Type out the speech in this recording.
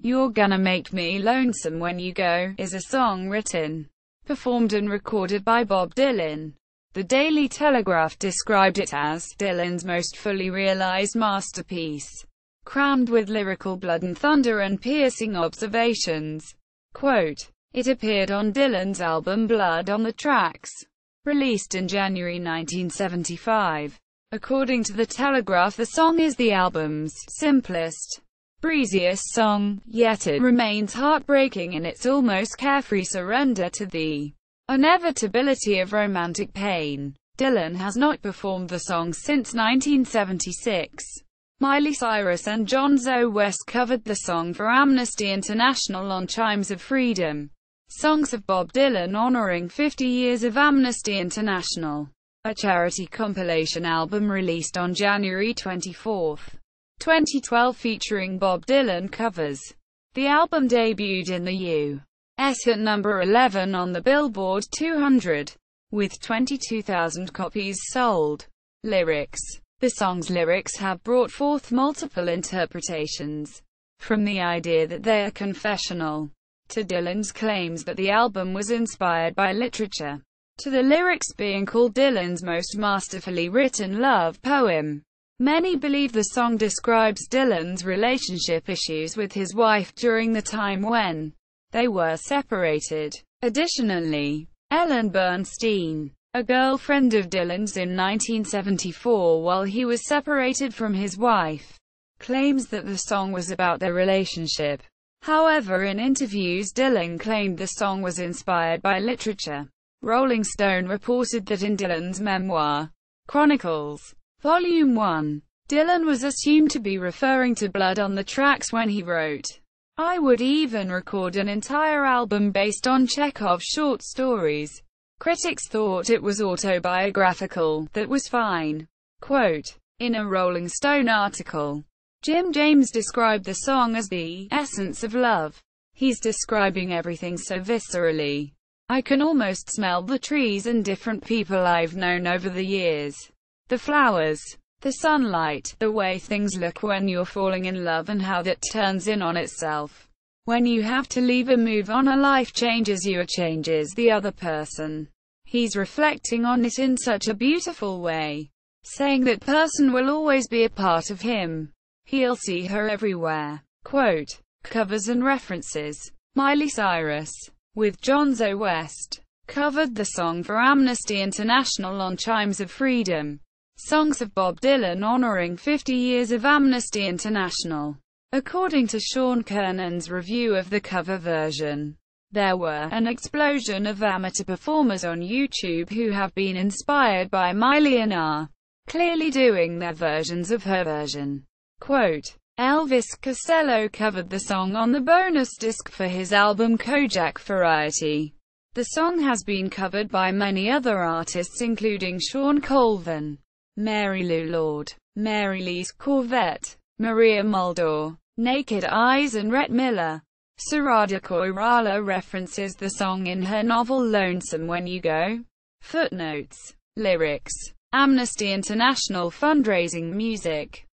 You're Gonna Make Me Lonesome When You Go is a song written, performed and recorded by Bob Dylan. The Daily Telegraph described it as Dylan's most fully realized masterpiece, crammed with lyrical blood and thunder and piercing observations. Quote, it appeared on Dylan's album Blood on the Tracks, released in January 1975. According to the Telegraph, the song is the album's simplest, breeziest song, yet it remains heartbreaking in its almost carefree surrender to the inevitability of romantic pain. Dylan has not performed the song since 1976. Miley, Cyrus and Johnzo covered the song for Amnesty International on Chimes of Freedom, Songs of Bob Dylan honoring 50 years of Amnesty International, a charity compilation album released on January 24, 2012 featuring Bob Dylan covers. The album debuted in the U.S. at number 11 on the Billboard 200, with 22,000 copies sold. Lyrics. The song's lyrics have brought forth multiple interpretations, from the idea that they are confessional, to Dylan's claims that the album was inspired by literature, to the lyrics being called Dylan's most masterfully written love poem. Many believe the song describes Dylan's relationship issues with his wife during the time when they were separated. Additionally, Ellen Bernstein, a girlfriend of Dylan's in 1974 while he was separated from his wife, claims that the song was about their relationship. However, in interviews Dylan claimed the song was inspired by literature. Rolling Stone reported that in Dylan's memoir, Chronicles, Volume 1, Dylan was assumed to be referring to Blood on the Tracks when he wrote, I would even record an entire album based on Chekhov's short stories. Critics thought it was autobiographical. That was fine. Quote, in a Rolling Stone article, Jim James described the song as the essence of love. He's describing everything so viscerally. I can almost smell the trees and different people I've known over the years. The flowers, the sunlight, the way things look when you're falling in love and how that turns in on itself. When you have to leave or move on, a life changes you or changes the other person. He's reflecting on it in such a beautiful way, saying that person will always be a part of him. He'll see her everywhere. Quote, covers and references. Miley Cyrus, with Johnzo covered the song for Amnesty International on Chimes of Freedom, Songs of Bob Dylan honoring 50 years of Amnesty International. According to Sean Kernan's review of the cover version, there were an explosion of amateur performers on YouTube who have been inspired by Miley and are clearly doing their versions of her version. Quote, Elvis Costello covered the song on the bonus disc for his album Kojak Variety. The song has been covered by many other artists including Sean Colvin, Mary Lou Lord, Mary Lee's Corvette, Maria Muldaur, Naked Eyes and Rhett Miller. Sarada Koirala references the song in her novel Lonesome When You Go. Footnotes. Lyrics. Amnesty International fundraising music.